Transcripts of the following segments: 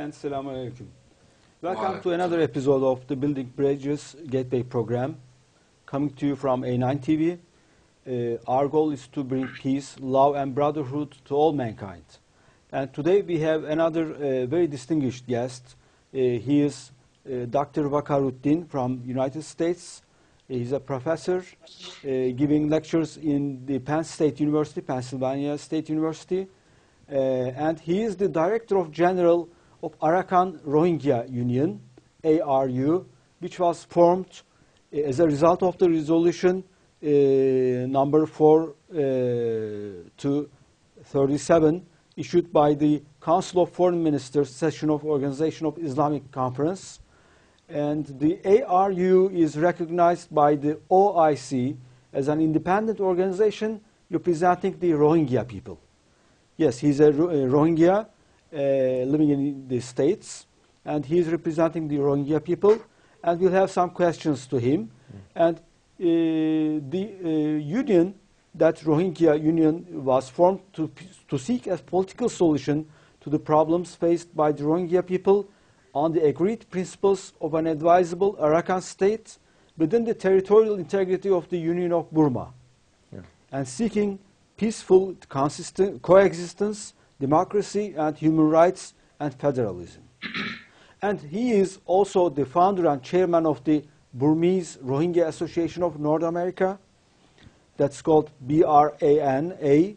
and Selamun Aleyküm. Welcome to another episode of the Building Bridges Gateway program, coming to you from A9 TV. Our goal is to bring peace, love, and brotherhood to all mankind. And today we have another very distinguished guest. He is Dr. WakarUddin from United States. He's a professor giving lectures in the Penn State University, Pennsylvania State University. And he is the Director General of Arakan Rohingya Union, ARU, which was formed as a result of the resolution number 4-37 issued by the Council of Foreign Ministers session of Organization of Islamic Conference. And the ARU is recognized by the OIC as an independent organization representing the Rohingya people. Yes, he's a Rohingya living in the States, and he's representing the Rohingya people, and we'll have some questions to him. And the union, that Rohingya union, was formed to seek a political solution to the problems faced by the Rohingya people on the agreed principles of an advisable Arakan state within the territorial integrity of the Union of Burma, and seeking peaceful coexistence, democracy, and human rights, and federalism. And he is also the founder and chairman of the Burmese Rohingya Association of North America, that's called BRANA,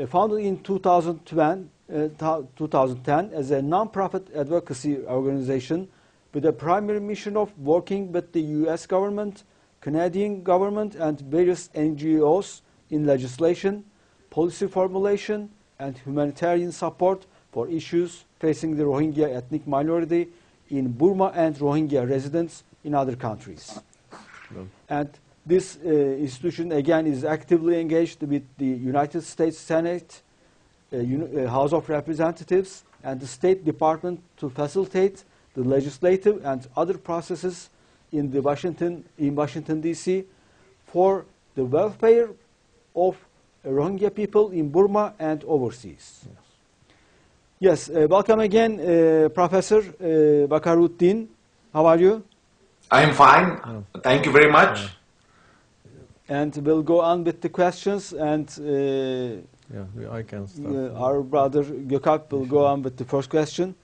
founded in 2010 as a non-profit advocacy organization with a primary mission of working with the U.S. government, Canadian government, and various NGOs in legislation, policy formulation, and humanitarian support for issues facing the Rohingya ethnic minority in Burma and Rohingya residents in other countries. And this institution, again, is actively engaged with the United States Senate, House of Representatives, and the State Department to facilitate the legislative and other processes in Washington, D.C. for the welfare of Rohingya people in Burma and overseas. Yes, welcome again, Professor WakarUddin. How are you? I'm fine. Thank you very much. And we'll go on with the questions, and I can start. Our brother Gökalp will go on with the first question.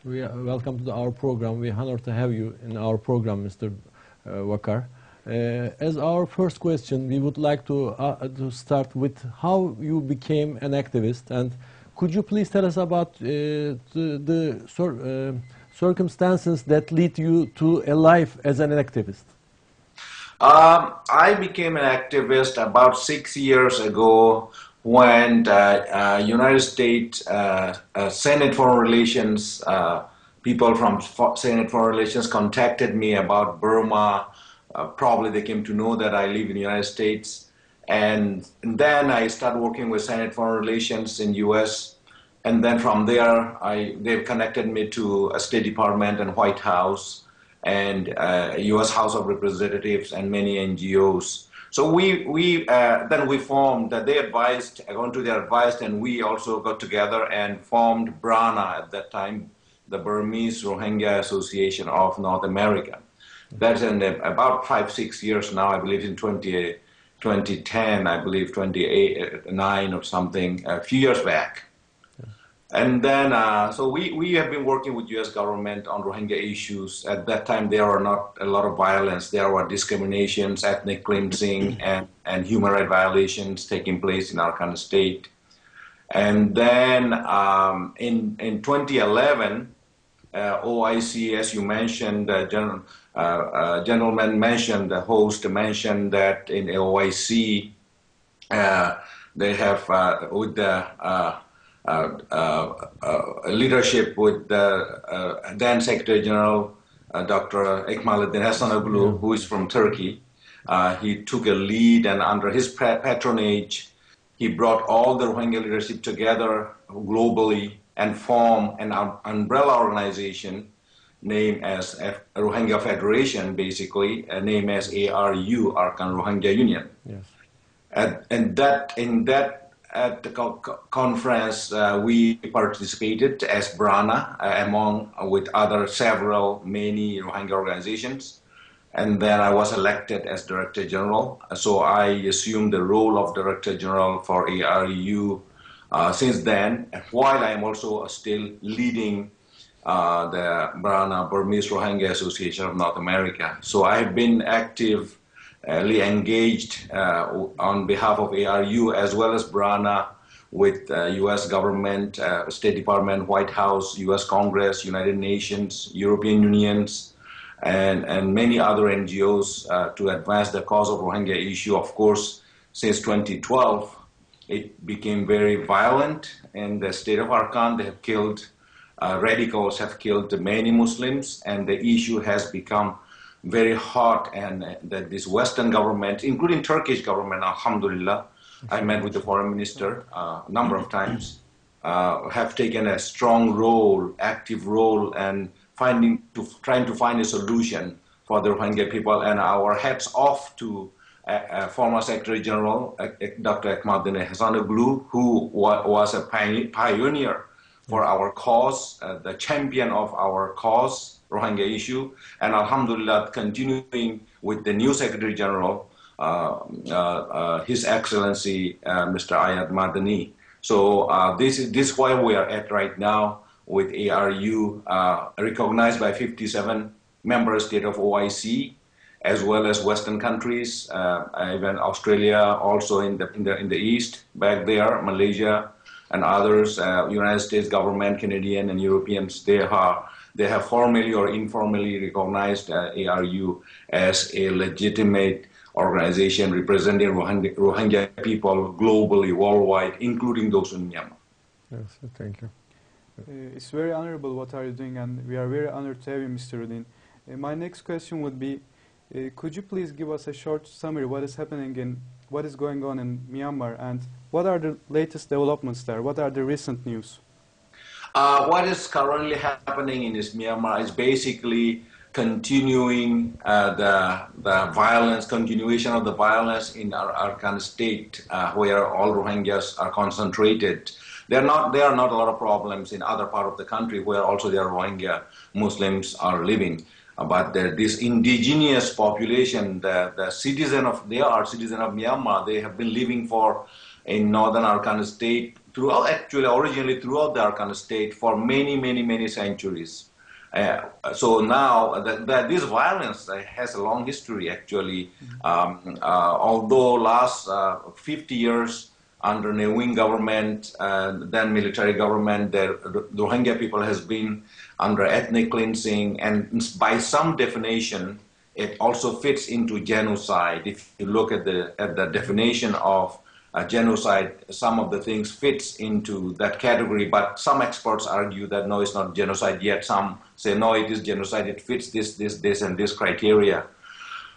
Welcome to our program. We're honored to have you in our program, Mr. Wakar. As our first question, we would like to start with how you became an activist, and could you please tell us about the circumstances that lead you to a life as an activist? I became an activist about 6 years ago when the United States Senate Foreign Relations, people from Senate Foreign Relations contacted me about Burma. Probably they came to know that I live in the United States. And then I started working with Senate Foreign Relations in U.S. And then from there, they've connected me to a State Department and White House and U.S. House of Representatives and many NGOs. So then we formed, they advised, according to their advice, and we also got together and formed BRANA at that time, the Burmese Rohingya Association of North America. That's in about 5-6 years now, I believe in 2010, I believe 2009 or something, a few years back. And then, so we have been working with U.S. government on Rohingya issues. At that time, there were not a lot of violence. There were discriminations, ethnic cleansing, and human rights violations taking place in our kind of state. And then in 2011, OIC, as you mentioned, gentleman mentioned, the host mentioned that in OIC, they have with the leadership with the then Secretary General, Dr. Ekmalettin Hasanoglu, who is from Turkey. He took a lead, and under his patronage, he brought all the Rohingya leadership together globally and formed an umbrella organization named as Rohingya Federation, basically, named as ARU, Arakan Rohingya Union. Yes. And in that at the conference, we participated as BRANA among with other many Rohingya organizations. And then I was elected as Director General. So I assumed the role of Director General for ARU since then, while I am also still leading the BRANA, Burmese Rohingya Association of North America. So I have been actively engaged on behalf of ARU as well as BRANA with U.S. government, State Department, White House, U.S. Congress, United Nations, European Unions, and many other NGOs to advance the cause of Rohingya issue. Of course, since 2012, it became very violent in the state of Arakan. They have killed, radicals have killed many Muslims, and the issue has become very hot, and that this Western government, including Turkish government, alhamdulillah, I met with the foreign minister a number of times, have taken a strong role, active role, and trying to find a solution for the Rohingya people. And our hats off to former Secretary General Dr. Ahmadinejad Hasanoglu, who was a pioneer for our cause, the champion of our cause, Rohingya issue, and alhamdulillah, continuing with the new Secretary General, His Excellency Mr. Ayad Madani. So this is where we are at right now with ARU, recognized by 57 member states of OIC, as well as Western countries, even Australia, also in the East, back there, Malaysia, and others, United States government, Canadian and Europeans. They have formally or informally recognized ARU as a legitimate organization representing Rohingya people globally, worldwide, including those in Myanmar. Yes, thank you. It's very honorable what are you doing, and we are very honored to have you, Mr. Uddin. My next question would be, could you please give us a short summary what is happening in, what is going on in Myanmar, and what are the latest developments there? What are the recent news? What is currently happening in Myanmar is basically continuing the violence, continuation of the violence in our Arakan state, where all Rohingyas are concentrated. There are not a lot of problems in other part of the country where also there are Rohingya Muslims are living. But this indigenous population, they are citizen of Myanmar. They have been living in northern Arakan state originally throughout the Arakan state for many centuries. So now this violence has a long history actually. Although last 50 years under Newing government, then military government, the Rohingya people has been under ethnic cleansing, and by some definition, it also fits into genocide. If you look at the definition of genocide, some of the things fits into that category, but some experts argue that no, it's not genocide yet. Some say no, it is genocide. It fits this and this criteria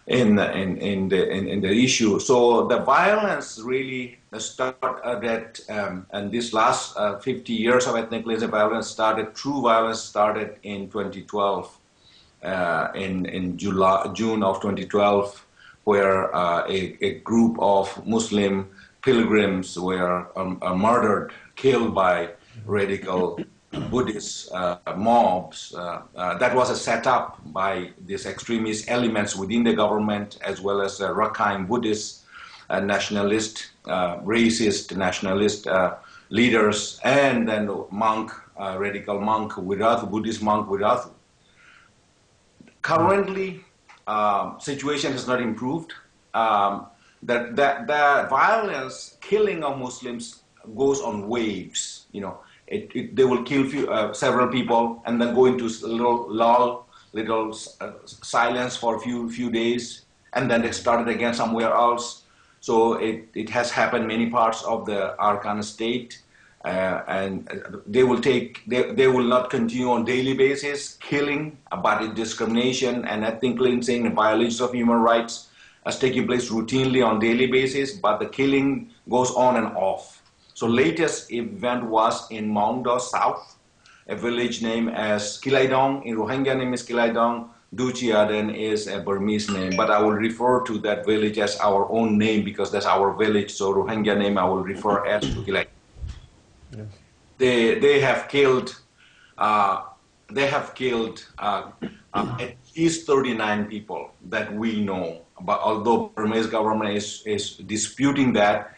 in the issue. So the violence really started, and this last 50 years of ethnic cleansing violence true violence started in 2012, in June of 2012, where a group of Muslim pilgrims were murdered, killed by radical Buddhist mobs. That was a setup by these extremist elements within the government, as well as Rakhine Buddhist nationalist, racist nationalist leaders, and then radical monk Wirathu, Buddhist monk Wirathu. Currently, situation has not improved. The violence, killing of Muslims goes on waves. They will kill several people and then go into little silence for a few days, and then they started again somewhere else. So it has happened many parts of the Arakan state, and they will not continue on daily basis killing, but discrimination and ethnic cleansing and violations of human rights is taking place routinely on daily basis, but the killing goes on and off. So latest event was in Maungdaw South, a village named as Kilaidong. In Rohingya name is Kilaidong. WakarUddin is a Burmese name, but I will refer to that village as our own name because that's our village. So Rohingya name I will refer as to like. Yes. They have killed at least 39 people that we know. But although Burmese government is disputing that,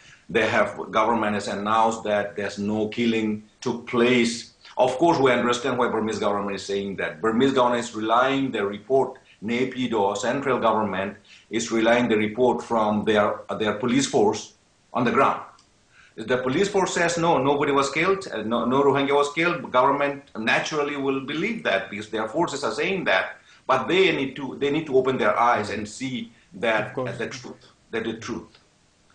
government has announced that there's no killing took place. Of course, we understand why Burmese government is saying that. Burmese government is relying the report, NAPIDO, central government, is relying the report from their police force on the ground. If the police force says no, nobody was killed, no Rohingya was killed, government naturally will believe that because their forces are saying that, but they need to open their eyes and see that the truth.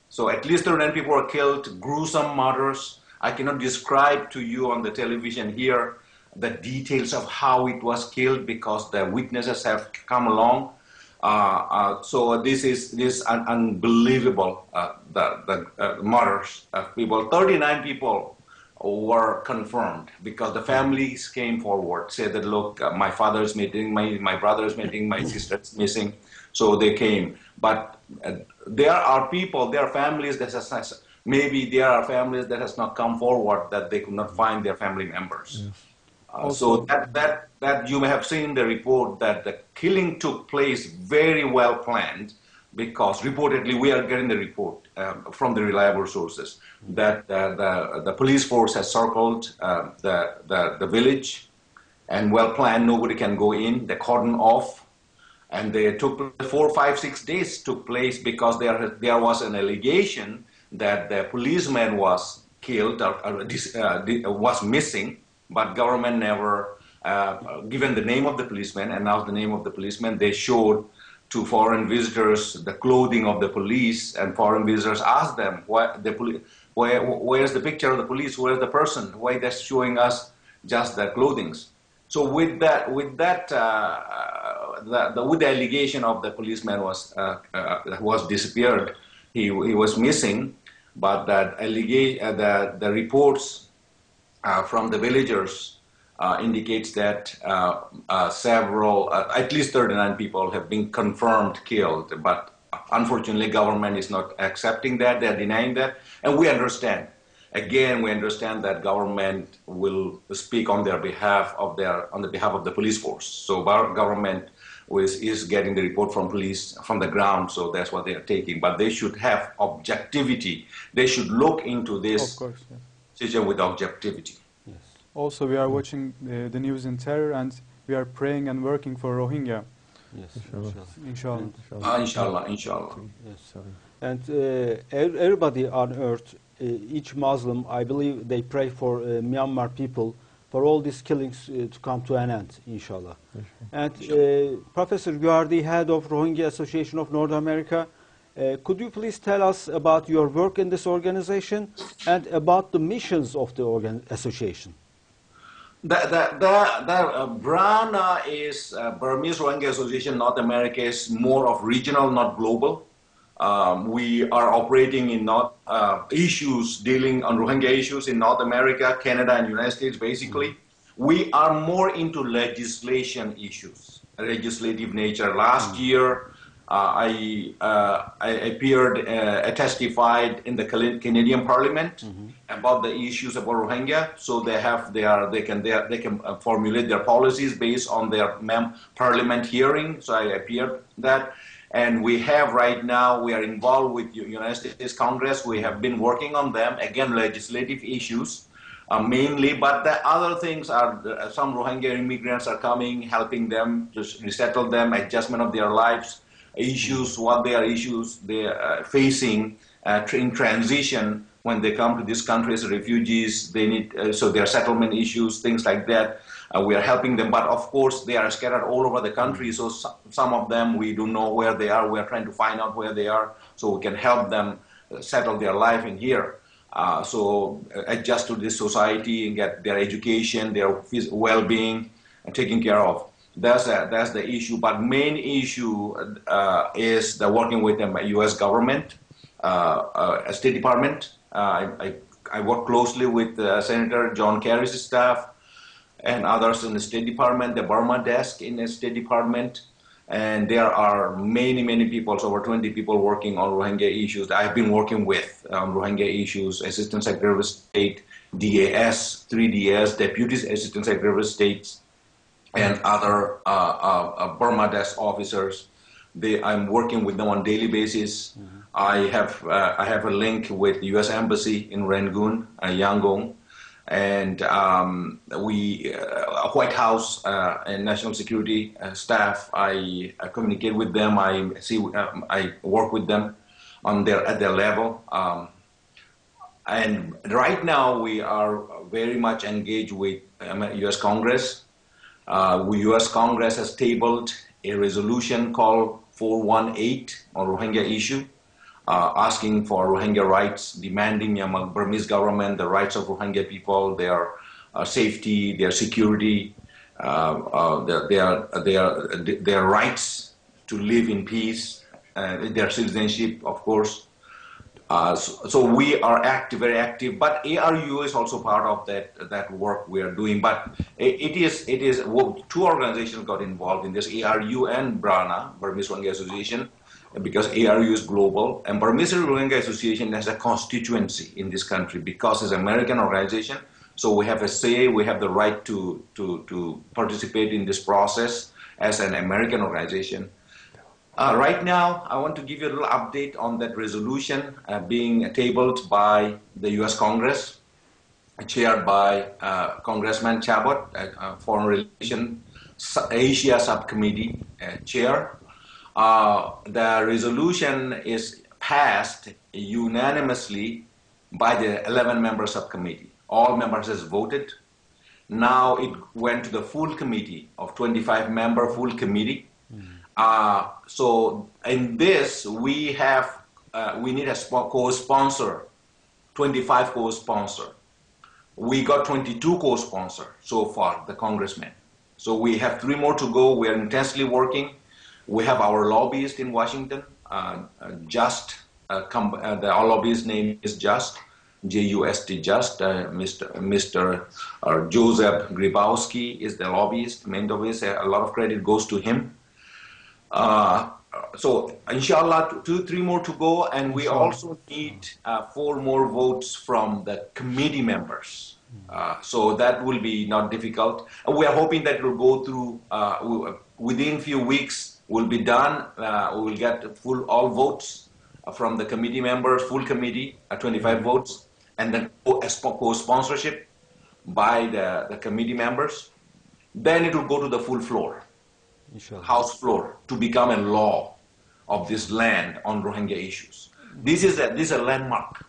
So at least 39 people were killed, gruesome murders. I cannot describe to you on the television here the details of how it was killed because the witnesses have come along. So this is unbelievable. The murders of people. 39 people were confirmed because the families came forward, said that look, my father is missing, my brother is missing, my sister is missing. So they came, but there are people, there are families that has, maybe there are families that has not come forward that they could not find their family members. Yes. So that you may have seen in the report that the killing took place very well planned because reportedly we are getting the report from the reliable sources that the police force has circled the village and well planned, nobody can go in, they cordon off. And they took 4, 5, 6 days took place because there was an allegation that the policeman was killed or was missing, but government never given the name of the policeman, announced the name of the policeman. They showed to foreign visitors the clothing of the police, and foreign visitors asked them, where's the picture of the police, where's the person, why they're showing us just the clothing? So with the allegation of the policeman was disappeared, he was missing, but that the reports from the villagers indicates that several, at least 39 people have been confirmed killed, but unfortunately government is not accepting that, they're denying that, and we understand. Again, we understand that government will speak on their behalf on the behalf of the police force. So our government is getting the report from police from the ground, so that's what they are taking. But they should have objectivity. They should look into this situation with objectivity. Yes. Also, we are watching the news in terror, and we are praying and working for Rohingya. Yes, inshallah. Yes, and everybody on earth, each Muslim, I believe, they pray for Myanmar people for all these killings to come to an end, inshallah. And Professor, you are the head of Rohingya Association of North America. Could you please tell us about your work in this organization and about the missions of the association? The brand is Burmese Rohingya Association North America is more of regional, not global. We are operating in issues dealing on Rohingya issues in North America, Canada, and United States, basically. We are more into legislation issues, legislative nature. Last year, I appeared, testified in the Canadian Parliament about the issues about Rohingya. So they can formulate their policies based on their Parliament hearing. So I appeared that. And we have right now, we are involved with United States Congress. We have been working on them, again, legislative issues mainly, but the other things are, some Rohingya immigrants are coming, helping them to resettle them, adjustment of their lives, issues, what their issues they are facing in transition when they come to this country as refugees. They need, so their settlement issues, things like that. We are helping them, but of course they are scattered all over the country, so some of them we don't know where they are. We are trying to find out where they are so we can help them settle their life in here. So adjust to this society and get their education, their well-being taken care of. That's the issue, but main issue is the working with the U.S. government, State Department. I work closely with Senator John Kerry's staff. and others in the State Department, the Burma desk in the State Department. And there are many, many people, over 20 people working on Rohingya issues. I've been working with Rohingya issues, Assistant Secretary of State, DAS, 3DS, Deputy Assistant Secretary of State, and other Burma desk officers. I'm working with them on a daily basis. Mm-hmm. I have a link with the U.S. Embassy in Rangoon, Yangon, and White House and National Security staff. I communicate with them. I work with them at their level. And right now we are very much engaged with U.S. Congress. U.S. Congress has tabled a resolution called 418 on Rohingya issue, asking for Rohingya rights, demanding Myanmar Burmese government the rights of Rohingya people, their safety, their security, their rights to live in peace, their citizenship, of course. So we are very active, but ARU is also part of that work we are doing. But it is two organizations got involved in this, ARU and BRANA, Burmese Rohingya Association, because ARU is global, and Burmese Rohingya Association has a constituency in this country because it's an American organization. So we have a say, we have the right to participate in this process as an American organization. Right now, I want to give you a little update on that resolution being tabled by the U.S. Congress, chaired by Congressman Chabot, Foreign Relations Asia Subcommittee chair. The resolution is passed unanimously by the 11-member subcommittee. All members has voted. Now it went to the full committee of 25-member full committee. So in this, we need a co-sponsor, 25 co-sponsor. We got 22 co-sponsors so far, the congressmen. So we have 3 more to go. We are intensely working. We have our lobbyist in Washington, our lobbyist name is Just, J-U-S-T, Just. Mr. Joseph Grybowski is the lobbyist. Main of a lot of credit goes to him. So inshallah, 2-3 more to go, and we also need 4 more votes from the committee members. So that will be not difficult. We are hoping that it will go through within few weeks. Will be done. We will get all votes from the committee members, full committee, 25 votes, and then co-sponsorship by the committee members. Then it will go to the full floor. Inshallah. House floor, to become a law of this land on Rohingya issues. This is a landmark.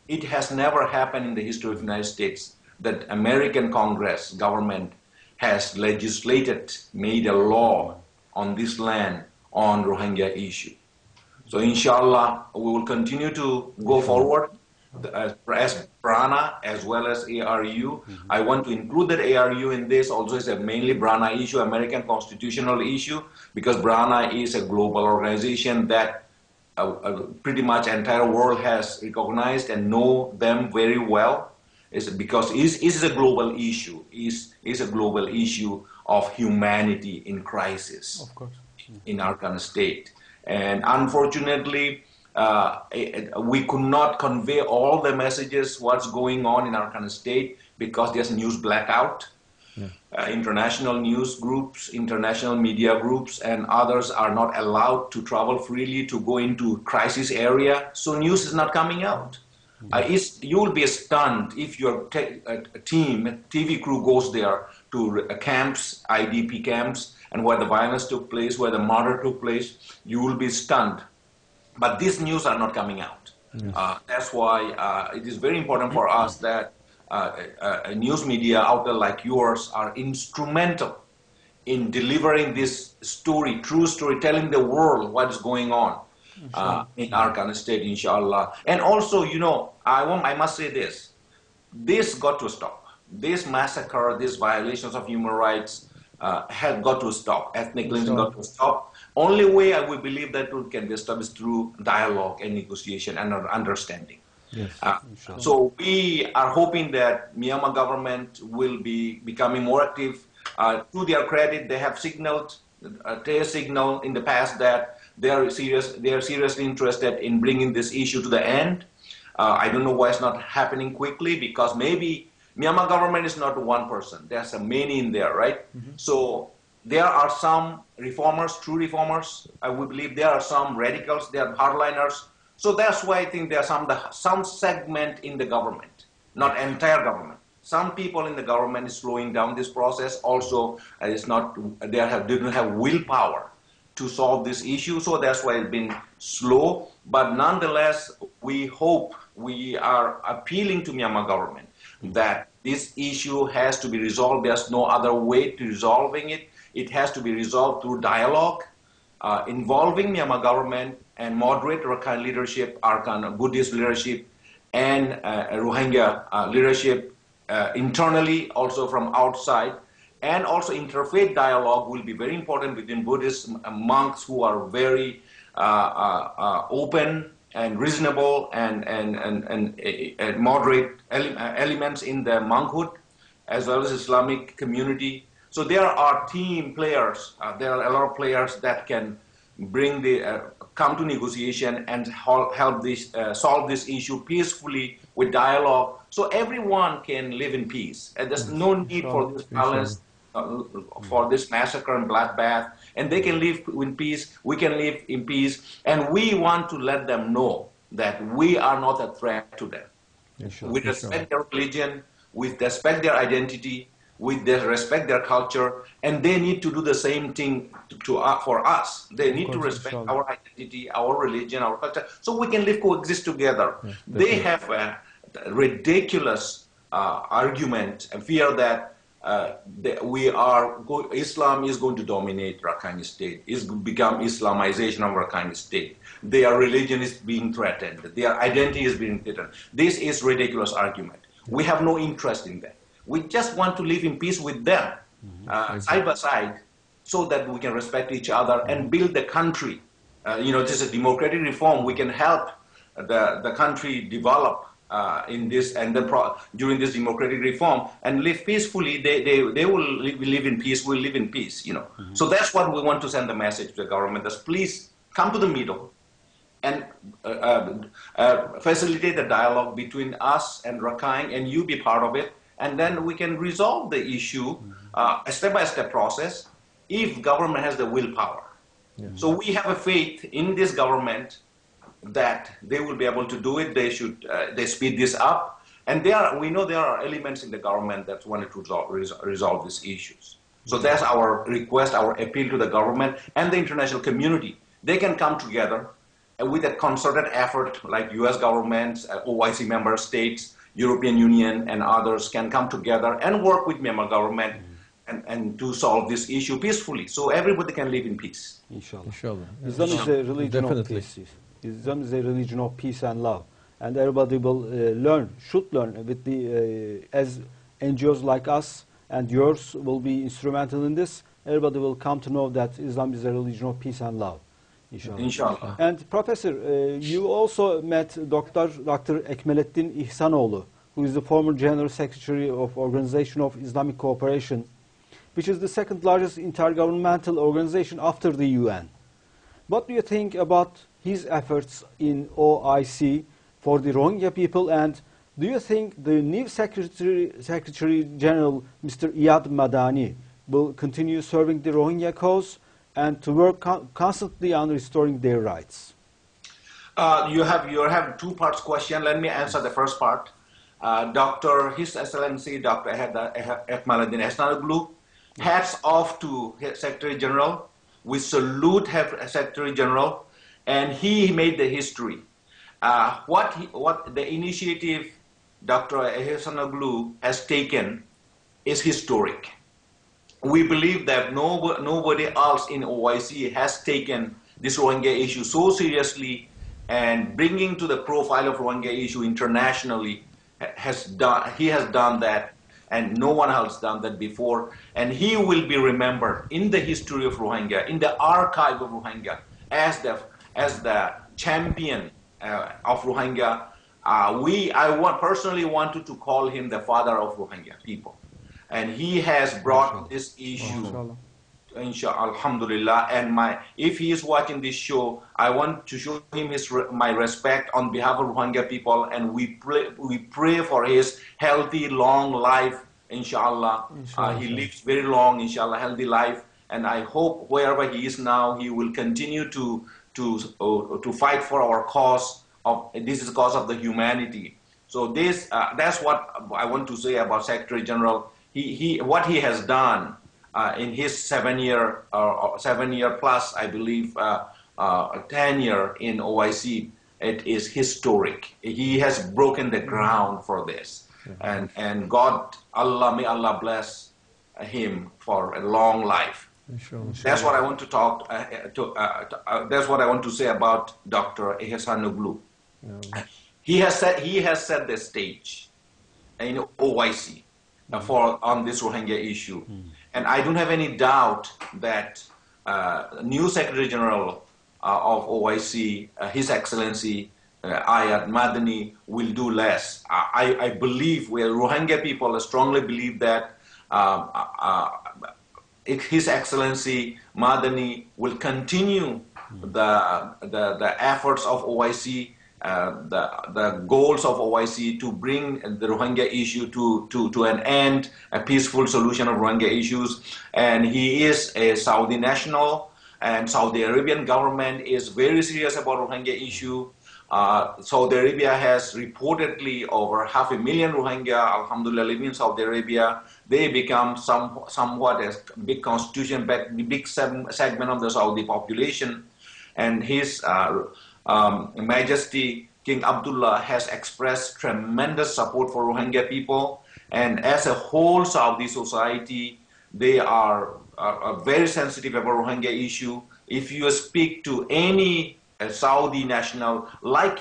It has never happened in the history of the United States that American Congress government has legislated, made a law on this land on Rohingya issue. So inshallah, we will continue to go forward as BRANA as well as ARU. Mm-hmm. I want to include that ARU in this also is a mainly BRANA issue, American constitutional issue, because BRANA is a global organization that pretty much entire world has recognized and know them very well. It's because it is a global issue, is a global issue of humanity in crisis, of course, in Arakan state. And unfortunately, we could not convey all the messages, what's going on in Arakan state, because there's news blackout. Yeah. International news groups, international media groups, and others are not allowed to travel freely to go into crisis area. So news is not coming out. You will be stunned if your TV crew goes there to camps, IDP camps, and where the violence took place, where the murder took place. You will be stunned. But these news are not coming out. Yes. That's why it is very important for us that a news media outlet like yours are instrumental in delivering this story, true story, telling the world what is going on in Arakan state, inshallah. And also, I must say this got to stop. This massacre, these violations of human rights have got to stop. Ethnic cleansing got to stop. Only way I will believe that can be established through dialogue and negotiation and understanding. Yes. So we are hoping that Myanmar government will be becoming more active. To their credit, they have signaled, clear signal in the past that they are seriously interested in bringing this issue to the end. I don't know why it's not happening quickly, because maybe Myanmar government is not one person. There's many in there, right? So there are some reformers, true reformers. We believe there are some radicals, there are hardliners. So that's why I think there are some segment in the government, not entire government. Some people in the government is slowing down this process. Also, it's not didn't have willpower to solve this issue, so that's why it's been slow. But nonetheless, we are appealing to Myanmar government that this issue has to be resolved. There's no other way to resolving it. It has to be resolved through dialogue involving Myanmar government and moderate Rakhine leadership, Arakan Buddhist leadership, and Rohingya leadership internally, also from outside. And also interfaith dialogue will be very important between Buddhist monks who are very open and reasonable and moderate elements in the monkhood, as well as Islamic community. So there are team players. There are a lot of players that can bring come to negotiation and help solve this issue peacefully with dialogue, so everyone can live in peace. And there's no need for this violence, for this massacre and bloodbath, and they can live in peace. We can live in peace, and we want to let them know that we are not a threat to them. We respect their religion, we respect their identity, we respect their culture, and they need to do the same thing for us. They need to respect our identity, our religion, our culture, so we can coexist together. Yes, they have a ridiculous argument and fear that Islam is going to dominate Rakhine State, is become Islamization of Rakhine State. Their religion is being threatened. Their identity is being threatened. This is ridiculous argument. We have no interest in that. We just want to live in peace with them, side by side, so that we can respect each other and build the country. This is a democratic reform. We can help the country develop in this, and then during this democratic reform, and live peacefully. They will live in peace. We'll live in peace. So that's what we want to send the message to the government: that please come to the middle and facilitate the dialogue between us and Rakhine, and you be part of it, and then we can resolve the issue a step-by-step process if government has the willpower. So we have a faith in this government that they will be able to do it. They speed this up, and we know there are elements in the government that wanted to resolve these issues. So that's our request, our appeal to the government and the international community. They can come together with a concerted effort, like U.S. governments, OIC member states, European Union, and others can come together and work with Myanmar government and to solve this issue peacefully, so everybody can live in peace. Inshallah. Islam is a religion of peace. Islam is a religion of peace and love, and everybody will should learn with as NGOs like us and yours will be instrumental in this. Everybody will come to know that Islam is a religion of peace and love. Inshallah. And Professor, you also met Dr. Ekmeleddin Ihsanoğlu, who is the former General Secretary of Organization of Islamic Cooperation, which is the second largest intergovernmental organization after the UN. What do you think about his efforts in OIC for the Rohingya people, and do you think the new Secretary General, Mr. Iyad Madani, will continue serving the Rohingya cause and to work constantly on restoring their rights? You have two parts question. Let me answer the first part. His Excellency Dr. Ekmeleddin Ihsanoğlu, hats off to Secretary General. We salute Secretary General, and he made the history. What the initiative Dr. Ihsanoğlu has taken is historic. We believe that nobody else in OIC has taken this Rohingya issue so seriously, and bringing to the profile of Rohingya issue internationally. He has done that, and no one else done that before. And he will be remembered in the history of Rohingya, in the archive of Rohingya, as the champion of Rohingya, personally wanted to call him the father of Rohingya people. And he has brought this issue, inshallah, alhamdulillah. And if he is watching this show, I want to show him my respect on behalf of Rohingya people, and we pray for his healthy, long life, inshallah. He lives very long, inshallah, healthy life. And I hope wherever he is now, he will continue to fight for our cause. This is the cause of the humanity. So that's what I want to say about Secretary General. What he has done in his 7 year plus, I believe, tenure in OIC, it is historic. He has broken the ground for this, and may Allah bless him for a long life. That's what I want to talk. That's what I want to say about Dr. Ehsanoglu. He has set the stage in OIC on this Rohingya issue, and I don't have any doubt that new Secretary General of OIC, His Excellency Ayat Madani, will do less. I believe, Rohingya people strongly believe that His Excellency Madani will continue the efforts of OIC, the goals of OIC to bring the Rohingya issue to an end, a peaceful solution of Rohingya issues. And he is a Saudi national, and Saudi Arabian government is very serious about Rohingya issue. Saudi Arabia has reportedly over 500,000 Rohingya, alhamdulillah, living in Saudi Arabia. They become somewhat a big constitution, big segment of the Saudi population. And His Majesty King Abdullah has expressed tremendous support for Rohingya people. And as a whole Saudi society, they are very sensitive about Rohingya issue. If you speak to any Saudi national, like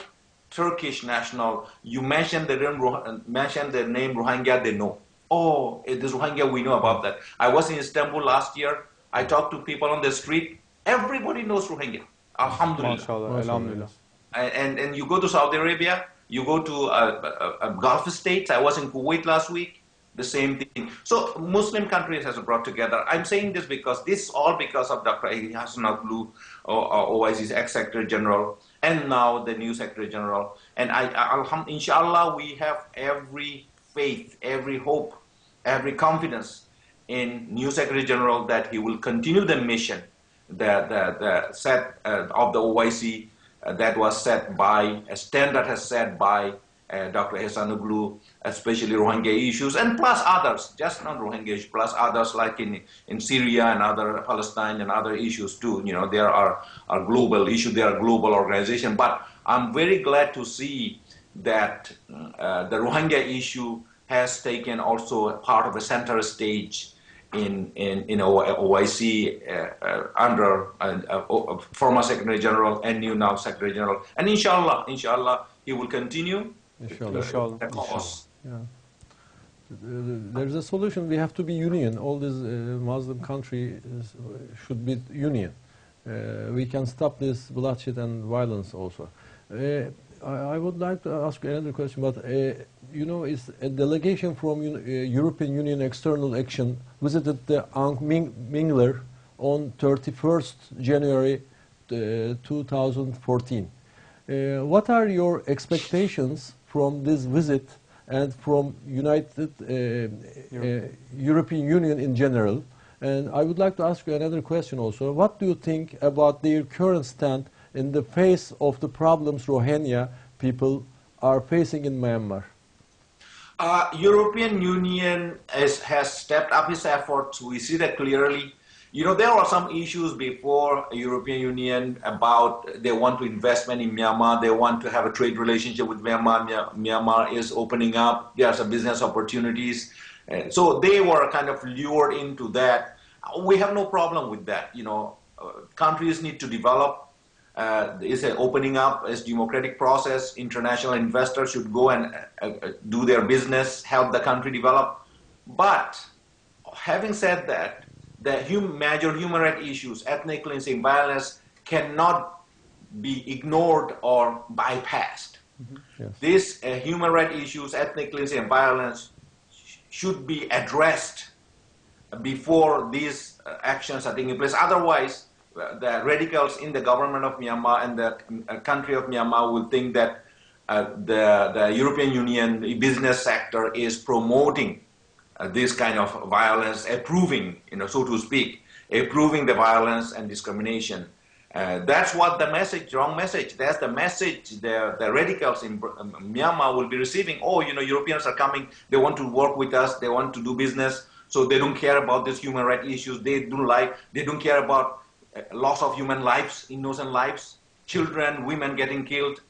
Turkish national, you mention the name Rohingya, they know. Oh, it is Rohingya, we know about that. I was in Istanbul last year. I talked to people on the street. Everybody knows Rohingya. Alhamdulillah. Alhamdulillah. And you go to Saudi Arabia, you go to Gulf states. I was in Kuwait last week, the same thing. So Muslim countries has brought together. I'm saying this because this is all because of Dr. Ehsanoglu, OIC's ex-Secretary General, and now the new Secretary General. And inshallah, we have every faith, every hope, every confidence in new Secretary General that he will continue the mission, the set of the OIC that was set by a standard has set by Dr. Ehsanoglu, especially Rohingya issues, and plus others, just not Rohingya issues, plus others like in Syria and other Palestine and other issues too. You know, there are global issues, there are global organizations. But I'm very glad to see that the Rohingya issue has taken also a part of a center stage in OIC under former Secretary General and new now Secretary General. And inshallah, he will continue the cause. Yeah. There's a solution. We have to be union. All these Muslim countries should be union. We can stop this bloodshed and violence also. I would like to ask another question, but you know, is a delegation from European Union External Action visited the Ankh Mingler on 31st January 2014. What are your expectations from this visit and from European Union in general? And I would like to ask you another question also. What do you think about their current stand in the face of the problems Rohingya people are facing in Myanmar? European Union has stepped up its efforts. We see that clearly. You know, there were some issues before European Union about they want to investment in Myanmar, they want to have a trade relationship with Myanmar. Myanmar is opening up. There are some business opportunities. So they were kind of lured into that. We have no problem with that. You know, countries need to develop. It's an opening up, it's democratic process. International investors should go and do their business, help the country develop. But having said that, the major human rights issues, ethnic cleansing, violence, cannot be ignored or bypassed. Yes. These human rights issues, ethnic cleansing and violence should be addressed before these actions are taking place. Otherwise, the radicals in the government of Myanmar and the country of Myanmar will think that the European Union business sector is promoting this kind of violence, approving, so to speak, approving the violence and discrimination. That's what the message, wrong message. That's the message the radicals in Myanmar will be receiving. Oh, Europeans are coming. They want to work with us. They want to do business. So they don't care about these human rights issues. They don't care about loss of human lives, innocent lives, children, women getting killed.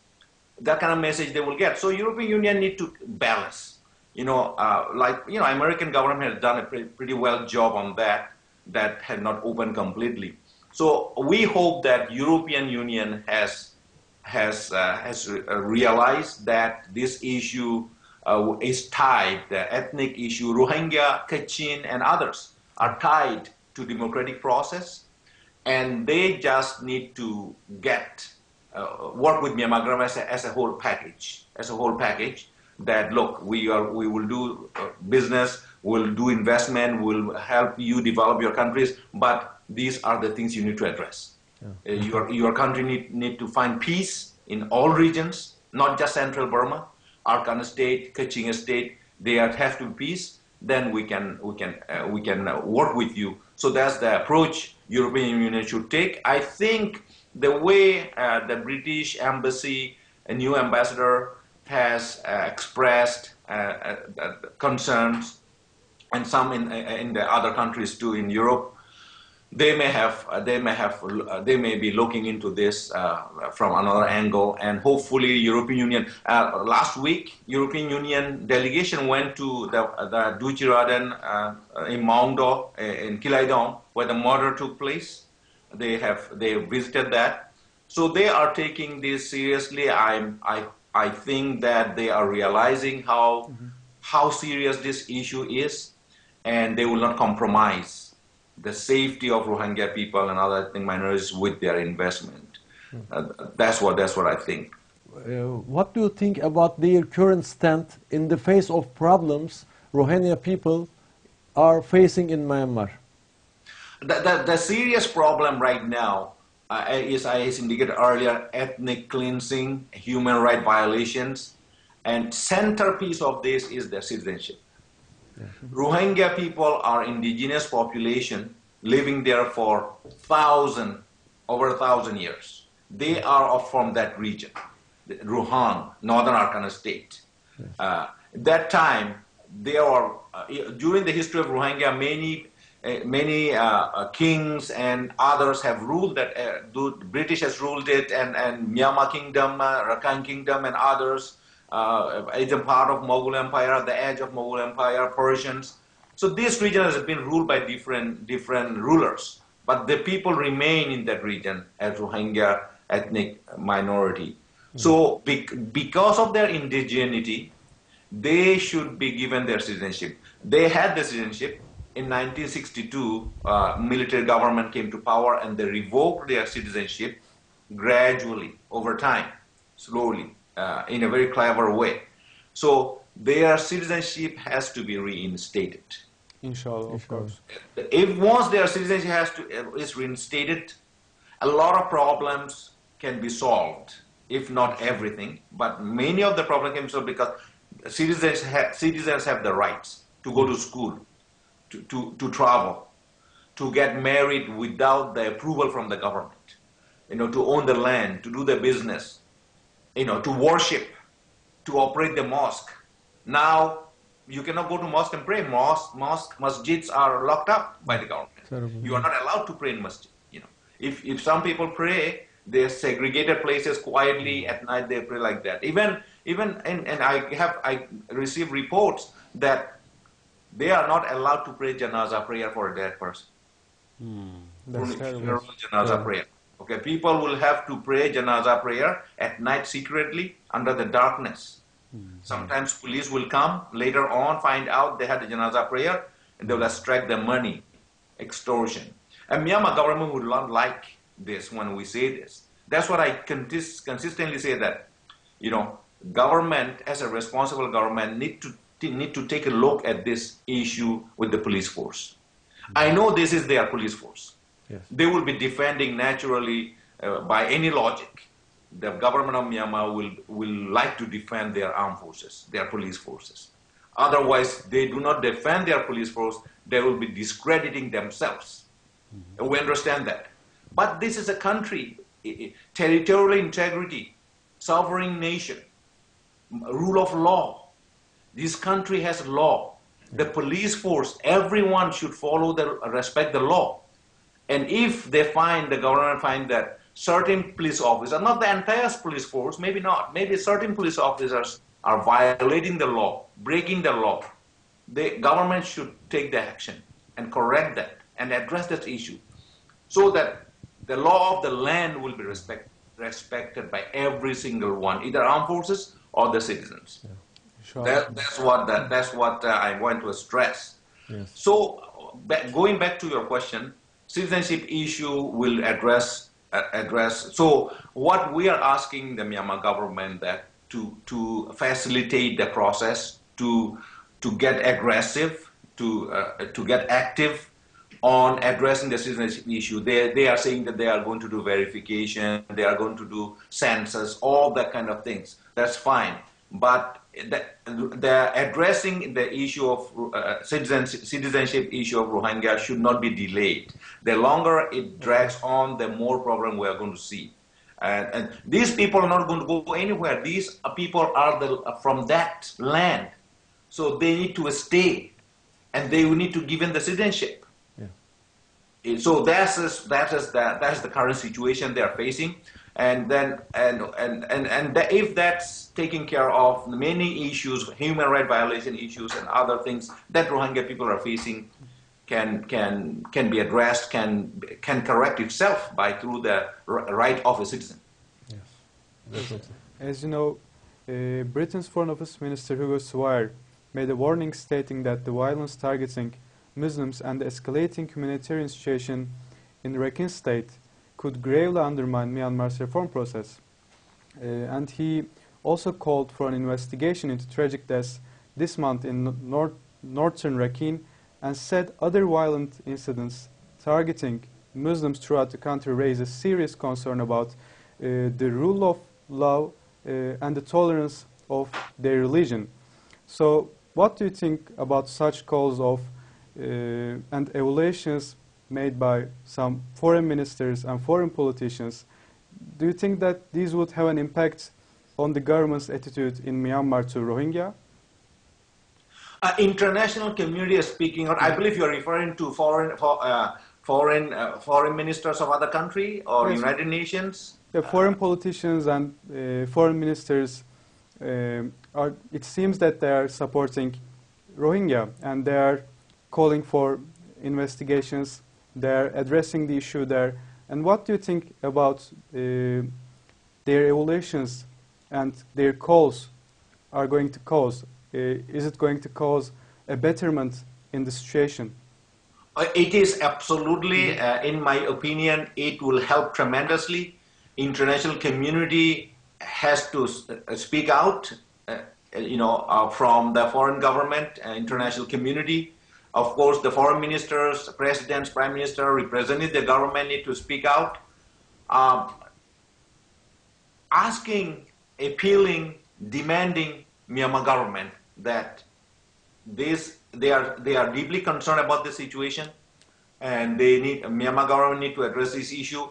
That kind of message they will get. So European Union need to balance. American government has done a pretty well job on that. That had not opened completely. So we hope that European Union has realized that this issue is tied, the ethnic issue, Rohingya, Kachin, and others are tied to democratic process, and they just need to work with Myanmar government as a whole package, that look, we will do business, we'll do investment, we'll help you develop your countries, but these are the things you need to address. Yeah. Your country need to find peace in all regions, not just central Burma. Arakan state, Kachin state, they have to be peace. Then we can work with you. So that's the approach European Union should take. I think the way the British embassy, a new ambassador, has expressed concerns, and some in the other countries too in Europe, they may be looking into this from another angle, and hopefully European Union. Last week, European Union delegation went to the WakarUddin in Maungdaw in Kilaidong, where the murder took place. They visited that, so they are taking this seriously. I think that they are realizing how serious this issue is, and they will not compromise the safety of Rohingya people and other ethnic minorities with their investment. That's what I think. What do you think about their current stand in the face of problems Rohingya people are facing in Myanmar? The serious problem right now is, as indicated earlier, ethnic cleansing, human rights violations, and centerpiece of this is their citizenship. Rohingya people are indigenous population living there for over 1,000 years. They are from that region, Rohang, northern Arakan state. That time, during the history of Rohingya, many kings and others have ruled that. The British has ruled it, and Myanmar Kingdom, Arakan Kingdom, and others. It's a part of Mughal Empire, the edge of Mughal Empire, Persians. So this region has been ruled by different rulers, but the people remain in that region as Rohingya ethnic minority. So because of their indigeneity, they should be given their citizenship. They had the citizenship. In 1962, military government came to power and they revoked their citizenship gradually, over time, slowly. In a very clever way. So their citizenship has to be reinstated. Inshallah, of course. If once their citizenship is reinstated, a lot of problems can be solved, if not everything. But many of the problems can be solved because citizens have the rights to go to school, to travel, to get married without the approval from the government, to own the land, to do the business, to worship, to operate the mosque. Now, you cannot go to mosque and pray. Masjids are locked up by the government. Terrible. You are not allowed to pray in masjid. If some people pray, they're segregated places quietly at night. They pray like that. And I receive reports that they are not allowed to pray janazah prayer for a dead person. That's terrible. Funeral janazah prayer. Okay, people will have to pray janazah prayer at night secretly under the darkness. Sometimes police will come later on, find out they had a janazah prayer, and they will extract the money, extortion. And Myanmar government would not like this when we say this. That's what I consistently say, that government, as a responsible government, need to take a look at this issue with the police force. I know this is their police force. Yes. They will be defending naturally by any logic. The government of Myanmar will like to defend their armed forces, their police forces. Otherwise, they do not defend their police force, they will be discrediting themselves. Mm-hmm. We understand that. But this is a country, territorial integrity, sovereign nation, rule of law. This country has law. The police force, everyone should respect the law. And if the government find that certain police officers, not the entire police force, maybe not, maybe certain police officers are violating the law, breaking the law, the government should take the action and correct that and address that issue so that the law of the land will be respected by every single one, either armed forces or the citizens. Yeah. Sure. That's what I want to stress. Yes. So going back to your question, citizenship issue will address. So what we are asking the Myanmar government that to facilitate the process, to get aggressive, to get active on addressing the citizenship issue. They are saying that they are going to do verification, they are going to do census, all that kind of things. That's fine. But the addressing the issue of citizenship issue of Rohingya should not be delayed. The longer it drags on, the more problem we are going to see. And these people are not going to go anywhere. These people are from that land. So they need to stay. And they will need to give them the citizenship. Yeah. So that is the current situation they are facing. And then if that's taking care of many issues, human rights violation issues and other things that Rohingya people are facing can be addressed, can correct itself through the right of a citizen. Yes, definitely. As you know, Britain's Foreign Office Minister Hugo Swire made a warning stating that the violence targeting Muslims and the escalating humanitarian situation in Rakhine State could gravely undermine Myanmar's reform process. And he also called for an investigation into tragic deaths this month in northern Rakhine and said other violent incidents targeting Muslims throughout the country raise a serious concern about the rule of law and the tolerance of their religion. So what do you think about such calls of and evaluations made by some foreign ministers and foreign politicians? Do you think that these would have an impact on the government's attitude in Myanmar to Rohingya? International community is speaking out. I believe you are referring to foreign ministers of other country or yes. United Nations. The foreign politicians and foreign ministers it seems that they are supporting Rohingya and they are calling for investigations. They are addressing the issue there. And what do you think about their evaluations and their calls are going to cause? Is it going to cause a betterment in the situation? It is absolutely, in my opinion, it will help tremendously. International community has to speak out, from the foreign government, international community. Of course, the foreign ministers, presidents, prime minister, representing the government need to speak out, asking, appealing, demanding Myanmar government that they are deeply concerned about the situation, and Myanmar government need to address this issue.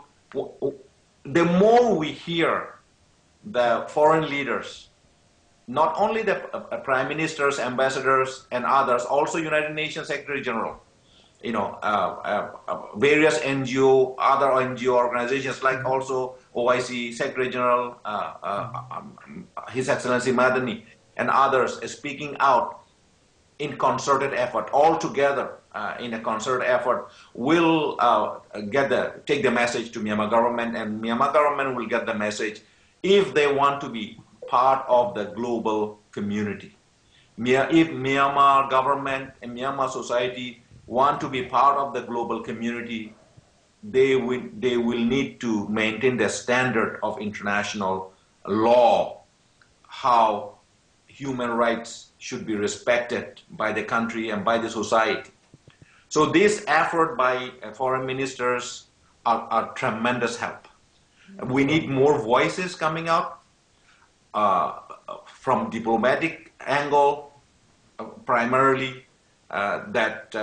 The more we hear the foreign leaders, not only the prime ministers, ambassadors, and others, also United Nations Secretary General, various NGO, other NGO organizations like also OIC Secretary General, His Excellency Madani, and others speaking out in concerted effort, all together in a concerted effort, will take the message to Myanmar government, and Myanmar government will get the message if they want to be part of the global community. If Myanmar government and Myanmar society want to be part of the global community, they will need to maintain the standard of international law. how human rights should be respected by the country and by the society. So this effort by foreign ministers are tremendous help. We need more voices coming out from diplomatic angle, primarily that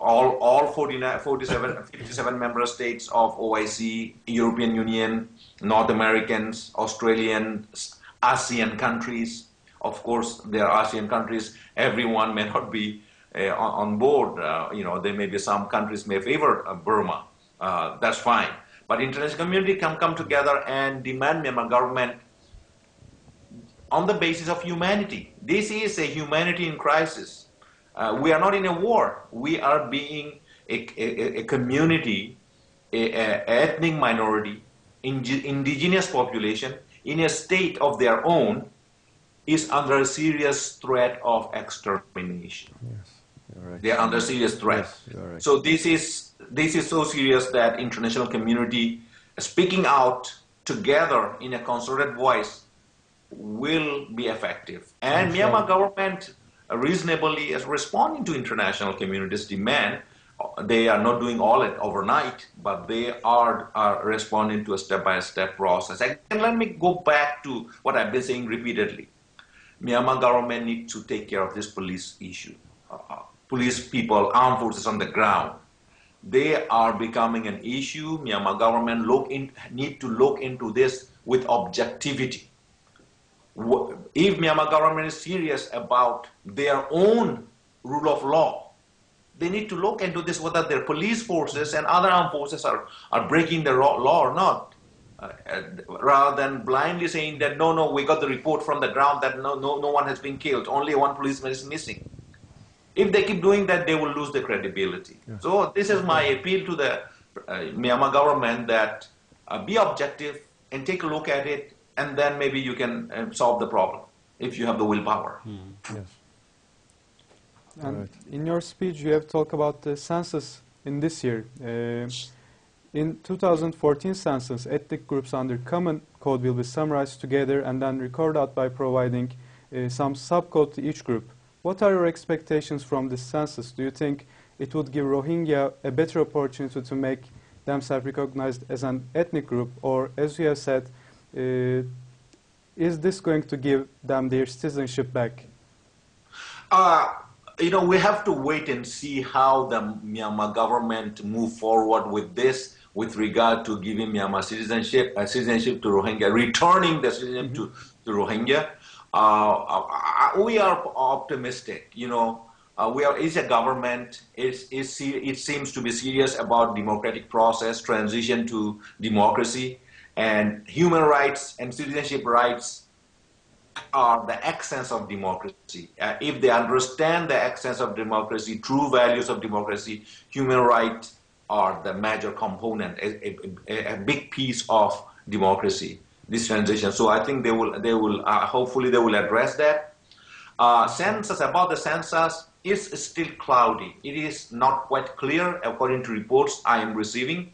all 57 member states of OIC, European Union, North Americans, Australians, ASEAN countries. Of course, there are ASEAN countries. Everyone may not be on board. There may be some countries may favor Burma. That's fine. But international community can come together and demand Myanmar government on the basis of humanity. This is a humanity in crisis. We are not in a war. We are being a community, a ethnic minority, indigenous population in a state of their own is under a serious threat of extermination. Yes, you're right. They are under serious threat. Yes, you're right. So this is so serious that international community speaking out together in a concerted voice will be effective. And Myanmar government reasonably is responding to international community's demand. They are not doing all it overnight, but they are responding to a step-by-step process. And let me go back to what I've been saying repeatedly. Myanmar government needs to take care of this police issue. Police people, armed forces on the ground, they are becoming an issue. Myanmar government need to look into this with objectivity. If Myanmar government is serious about their own rule of law, they need to look into this, whether their police forces and other armed forces are breaking the law or not. Rather than blindly saying that, no, we got the report from the ground that no one has been killed, only one policeman is missing. If they keep doing that, they will lose their credibility. Yeah. So this is my appeal to the Myanmar government that be objective and take a look at it, and then maybe you can solve the problem if you have the willpower. Yes. And Right. in your speech, you have talked about the census in this year. In 2014 census, ethnic groups under common code will be summarized together and then recorded out by providing some subcode to each group. What are your expectations from this census? Do you think it would give Rohingya a better opportunity to make themselves recognized as an ethnic group? Or, as you have said, is this going to give them their citizenship back? We have to wait and see how the Myanmar government move forward with this, with regard to giving Myanmar citizenship to Rohingya, returning the citizenship to Rohingya. We are optimistic. It's a government. It seems to be serious about democratic process, transition to democracy, and human rights and citizenship rights are the essence of democracy. If they understand the essence of democracy, true values of democracy, human rights are the major component, a big piece of democracy, this transition. So I think they will hopefully they will address that. About the census is still cloudy. It is not quite clear according to reports I am receiving.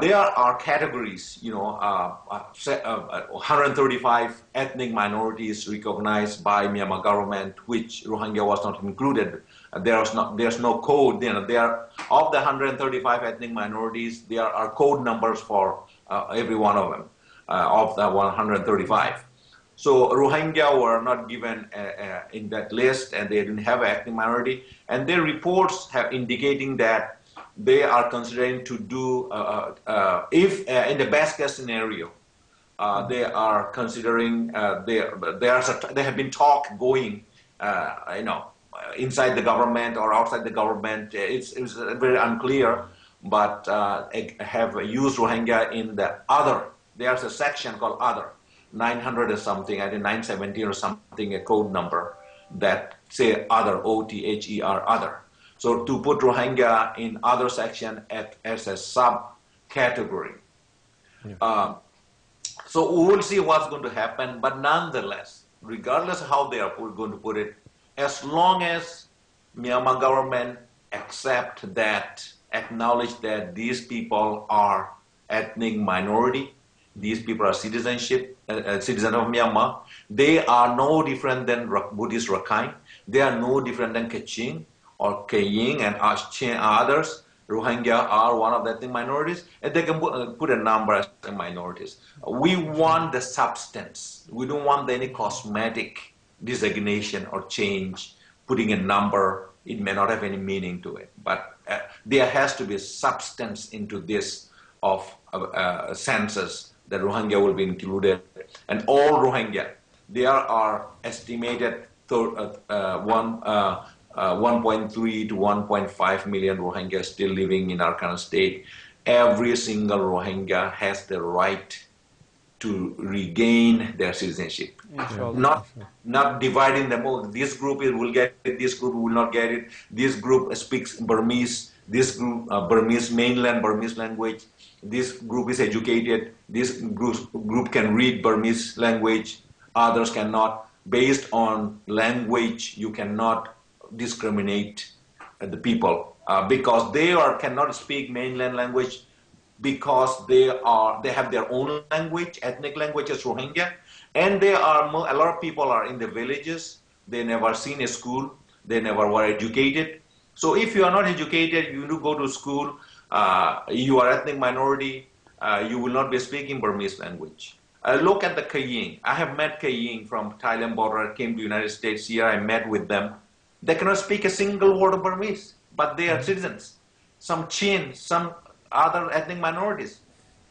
There are categories, 135 ethnic minorities recognized by Myanmar government, which Rohingya was not included. There's no code. There of the 135 ethnic minorities, there are code numbers for every one of them, of the 135. So Rohingya were not given in that list, and they didn't have an ethnic minority. And their reports have indicating that they are considering to do, if in the best case scenario, they are considering, they have been talk going, inside the government or outside the government. It's very unclear, but have used Rohingya in the other. There's a section called other, 900 or something, I think 970 or something, a code number that say other, O-T-H-E-R, other. So to put Rohingya in other section as a subcategory. Yeah. So we will see what's going to happen, but nonetheless, regardless of how they are going to put it, as long as Myanmar government acknowledge that these people are ethnic minority, These people are citizen of Myanmar. They are no different than Buddhist Rakhine. They are no different than Kachin or Kaying and others. Rohingya are one of the ethnic minorities, and they can put a number as minorities. We want the substance. We don't want any cosmetic designation or change, putting a number. It may not have any meaning to it, but there has to be substance into this of census that Rohingya will be included. And all Rohingya, there are estimated 1.3 to 1.5 million Rohingya still living in Arakan state. Every single Rohingya has the right to regain their citizenship. Not dividing them. Oh, this group will get it, this group will not get it. This group speaks Burmese, this group Burmese mainland Burmese language. This group is educated. This group can read Burmese language. Others cannot. Based on language, you cannot discriminate the people because they cannot speak mainland language because they have their own language, ethnic language as Rohingya, and a lot of people are in the villages. They never seen a school. They never were educated. So if you are not educated, you do go to school. You are ethnic minority. You will not be speaking Burmese language. Look at the Kaying. I have met Kaying from Thailand border. Came to United States here. I met with them. They cannot speak a single word of Burmese, but they are citizens. Some Chin, some other ethnic minorities,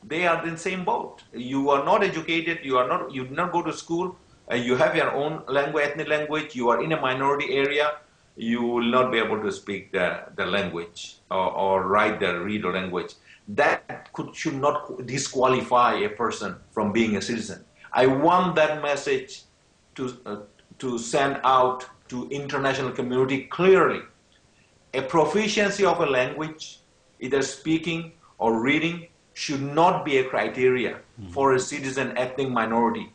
they are in the same boat. You are not educated. You did not go to school. You have your own language, ethnic language. You are in a minority area. You will not be able to speak the language or read the language. That should not disqualify a person from being a citizen. I want that message to send out to international community clearly. A proficiency of a language, either speaking or reading, should not be a criteria for a citizen ethnic minority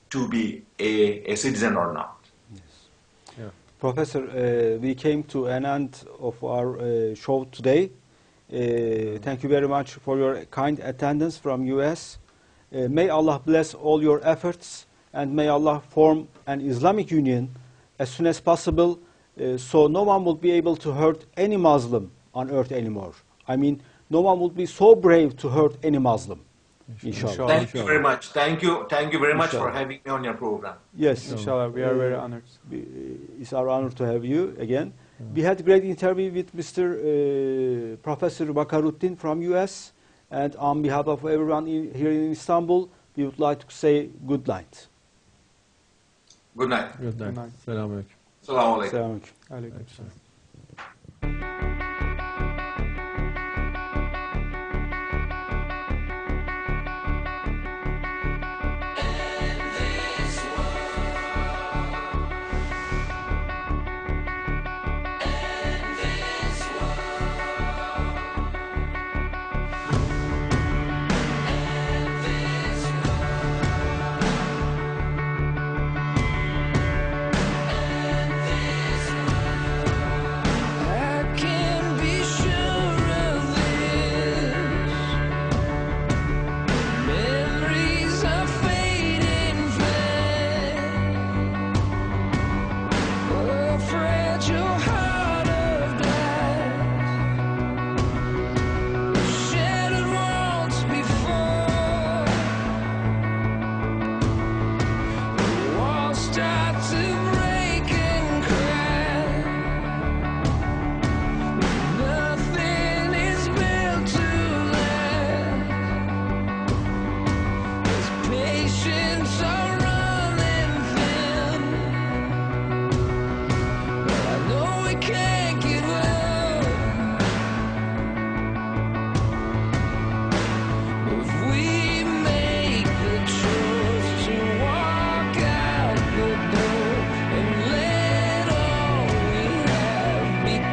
to be a citizen or not. Yes. Yeah. Professor, we came to an end of our show today. Thank you very much for your kind attendance from US. May Allah bless all your efforts, and may Allah form an Islamic Union as soon as possible, so no one will be able to hurt any Muslim on earth anymore. I mean, no one will be so brave to hurt any Muslim. Inshallah. Thank you very much. Thank you very much for having me on your program. Yes. Inshallah, we are very honored. It's our honor to have you again. We had a great interview with Mr. Professor WakarUddin from US, and on behalf of everyone here in Istanbul, we would like to say good night. Good night. Good night. Selamun aleyküm. Selamun aleyküm. Selamun aleyküm. Aleyküm.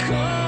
Come